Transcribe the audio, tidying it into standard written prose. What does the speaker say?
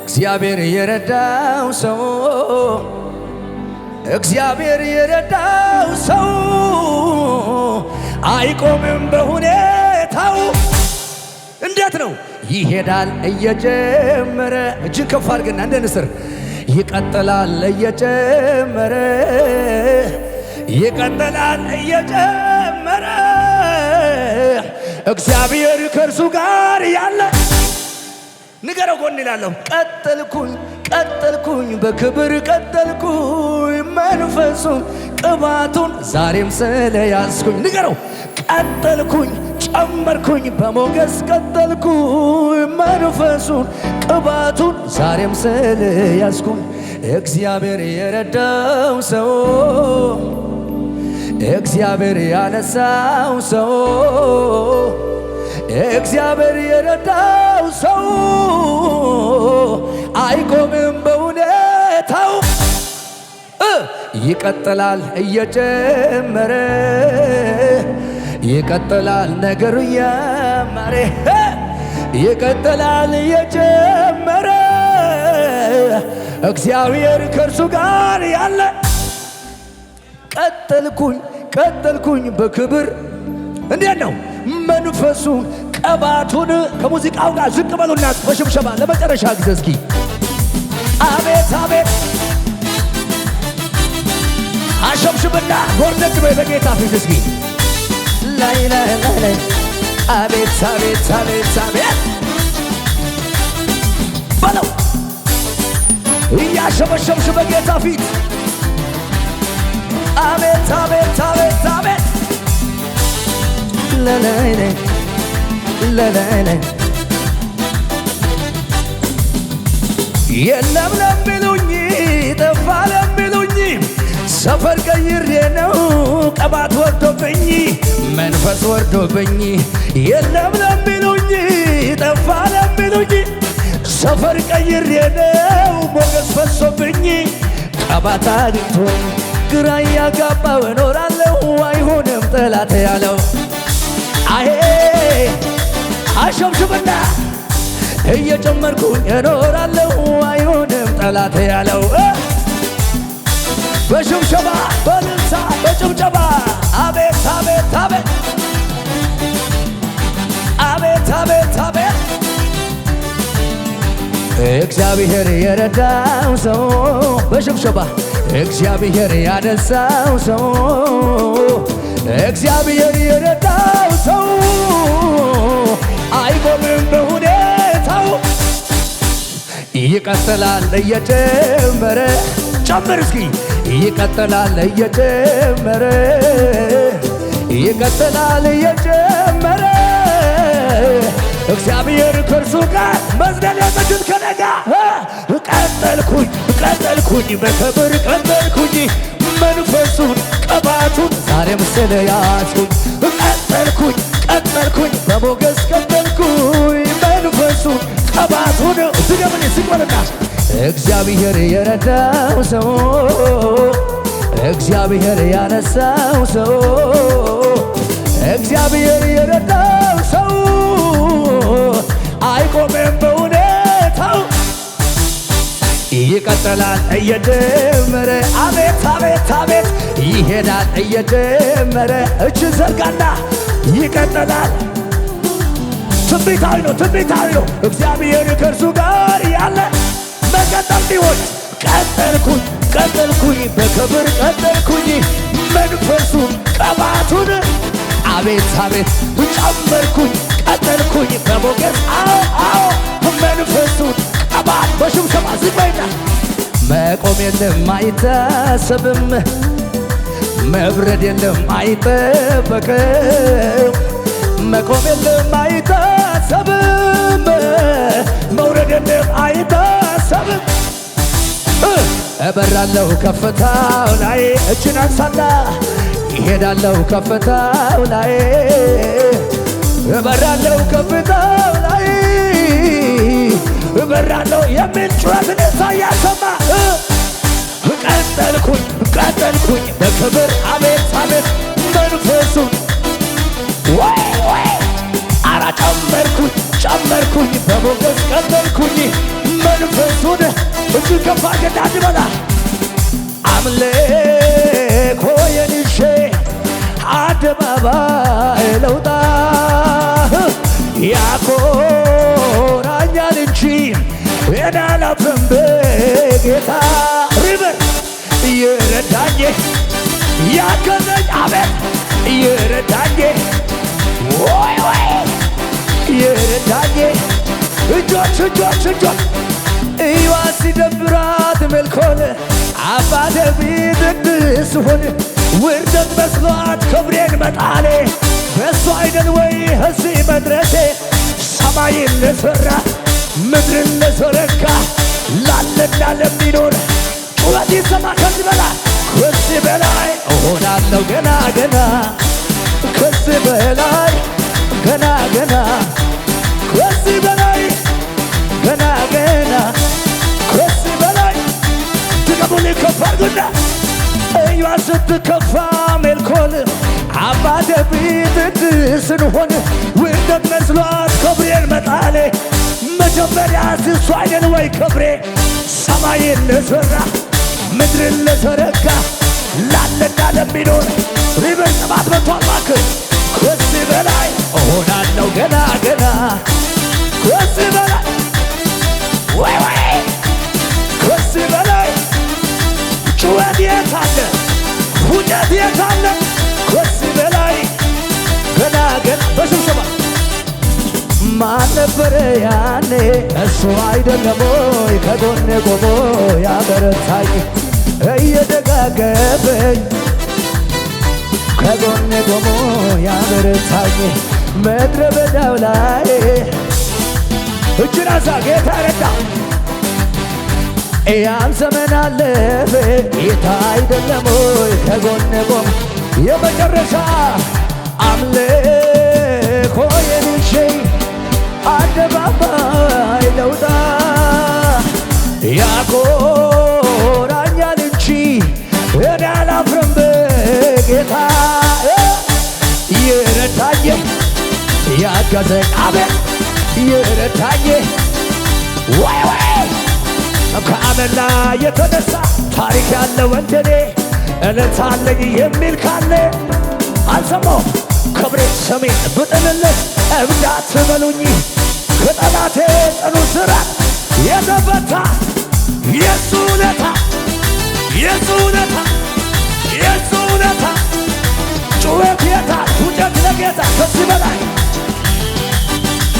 እግዚአብሔር የረዳው ሰው እግዚአብሔር የረዳው ሰው አይቆምም በሁኔታው። እንዴት ነው? ይሄዳል እየጀመረ እጅን ከፍ አድርግና እንደ ንስር ይቀጥላል እየጀመረ ይቀጥላል እየጀመረ እግዚአብሔር ከእርሱ ጋር ያለ ንገረው ጎን ይላለሁ። ቀጠልኩኝ ቀጠልኩኝ በክብር ቀጠልኩኝ መንፈሱን ቅባቱን ዛሬም ስለያዝኩኝ ንገረው። ቀጠልኩኝ ጨመርኩኝ በሞገስ ቀጠልኩኝ መንፈሱን ቅባቱን ዛሬም ስለያዝኩኝ። እግዚአብሔር የረዳው ሰው እግዚአብሔር ያነሳው ሰው እግዚአብሔር የረዳው ሰው አይቆምም በሁኔታው። ይቀጥላል እየጨመረ ይቀጥላል ነገሩ እያማረ ይቀጥላል እየጨመረ እግዚአብሔር ከእርሱ ጋር ያለ። ቀጠልኩኝ ቀጠልኩኝ በክብር እንዴት ነው መንፈሱን ቅባቱን ከሙዚቃው ጋር ዝቅ በሉና በሽብሸባ ለመጨረሻ ጊዜ እስኪ አቤት አቤት አሸብሽብና ጎርደግ በይ በጌታ ፊት እስኪ ላይ ላይ ላይ አቤት አቤት አቤት አቤት በለው እያሸበሸብሽ በጌታ ፊት አቤት አቤት አቤት አቤት ለለለ ለለለ የለም ለሚሉኝ ጠፋ ለሚሉኝ ሰፈር ቀይሬ ነው ቅባት ወርዶብኝ መንፈስ ወርዶብኝ የለም ለሚሉኝ ጠፋ ለሚሉኝ ሰፈር ቀይሬ ነው ሞገስ ፈሶብኝ ቅባት አግኝቶኝ ግራ ያጋባው እኖራለሁ አይሆንም ጠላት ያለው አሄ አሸብሽብና እየጨመርኩኝ እኖራለሁ አይሆንም ጠላት ያለው በሽብሸባ በልልታ በጭብጨባ አቤት አቤት አቤት አቤት አቤት አቤት እግዚአብሔር የረዳው ሰው በሽብሸባ እግዚአብሔር ያነሳው ሰው እግዚአብሔር የረዳው ሰው አይቆምም በሁኔታው። ይቀጥላል እየጨመረ ጨምር እስኪ ይቀጥላል እየጨመረ ይቀጥላል እየጨመረ እግዚአብሔር ከእርሱ ጋር መዝደል የምችል ከነጋ ቀጠልኩኝ ቀጠልኩኝ በክብር ቀጠልኩኝ መንፈሱን ቅባቱን ዛሬም ስለያዝኩኝ ቀጠልኩኝ ቀጠልኩኝ በሞገስ ቀጠልኩኝ መንፈሱን ቅባቱን ዝገምን ሲቆርና እግዚአብሔር የረዳው ሰው እግዚአብሔር ያነሳው ሰው እግዚአብሔር የረዳው ሰው አይቆምም በሁኔታው። ይቀጥላል እየጨመረ አቤት አቤት አቤት ይሄዳል እየጨመረ እጅን ዘርጋና ይቀጥላል። ትንቢታዊ ነው ትንቢታዊ ነው። እግዚአብሔር ከእርሱ ጋር ያለ መቀጠል ሊሆን ቀጠልኩኝ ቀጠልኩኝ በክብር ቀጠልኩኝ መንፈሱን ቅባቱን አቤት አቤት ጨመርኩኝ ቀጠልኩኝ በሞገስ አዎ አዎ መንፈሱን ቅባት በሽብሸባ ዝግበይና መቆም የለም አይታሰብም መብረድ የለም አይጠበቅም መቆም የለም አይታሰብም መውረድ የለም አይታሰብም። እበራለሁ ከፍታው ላይ እጅን አንሳና ይሄዳለሁ ከፍታው ላይ እበራለሁ ከፍታው ላይ እበራለሁ የሚል ጩኸትን ሳያሰማ ቀጠልኩኝ ቀጠልኩኝ በክብር አቤት አቤት መንፈሱን ወይ ወይ አራ ጨመርኩኝ ጨመርኩኝ በሞገስ ቀጠልኩኝ መንፈሱ እጅግ ከፍ አድርገን አንድ በላ አምልኮዬን ይዤ አደባባይ ልውጣ ያኮራኛል እንጂ እኔ አላፍርም በጌታ ሪበር የረዳኝ ያገዘኝ አቤት የረዳኝ ወይ ወይ የረዳኝ እጆች እዩዋ ሲደብራት መልኮን አባቴ ፊት ቅዱስ ሆነ ውርደት መስሏት ክብሬን መጣሌ በእሱ አይደል ወይ እዚህ መድረሴ ሰማይን ለሠራ ምድርን ለዘረጋ ላለና ለሚኖር ጩኸት ይሰማ ከዚህ በላይ ከዚህ በላይ እሆናለሁ ገና ገና ከዚህ በላይ ገና ገና ከዚህ በላይ ገና ገና ከዚህ በላይ ድገሙን ከፋርጉና እዩዋ ስትከፋ ሜልኮል አባቴ ፊት ስንሆን ውርደት መስሏት ክብሬን መጣሌ መጀመሪያ እሱ አይደል ወይ ክብሬ ሰማይን ለሠራ ምድርን ለዘረጋ ላለና ለሚኖር ሪበር ጥባት መጥቷል እባክህ ከዚህ በላይ እሆናለሁ ገና ገና ከዚህ በላይ ወይ ወይ ከዚህ በላይ ጩኸት የት አለ ሁነት የት አለ ከዚህ በላይ ገና ገና በሽብሸባ ማን ነበረ ያኔ እሱ አይደለም ወይ ከጎኔ ቆሞ ያበረታኝ እየደጋገፈኝ ከጎኔ ቆሞ ያበረታኝ ምድረ በዳው ላይ እጅን አንሳ ጌታ ረዳ ያን ዘመን አለፈ ጌታ አይደለም ወይ ከጎኔ ቆሞ የመጨረሻ አምልኮዬን ይዤ አደባባይ ልውጣ ያኮራኛል እንጂ እኔ አላፍርም በጌታ የረዳኝ ያገዘኝ አቤት የረዳኝ ወይ ወይ ከአመና የተነሳ ታሪክ ያለው እንደኔ እለት አለኝ የሚል ካለ አልሰማሁም ክብሬ ሰሜን ብጥልልህ እብድ አትበሉኝ ከጠላቴ ጽኑ ስራት የተፈታ የሱ ውለታ የሱ ውለታ የሱ ውለታ ጩኸት የታ ፉጨት ለጌታ ከዚህ በላይ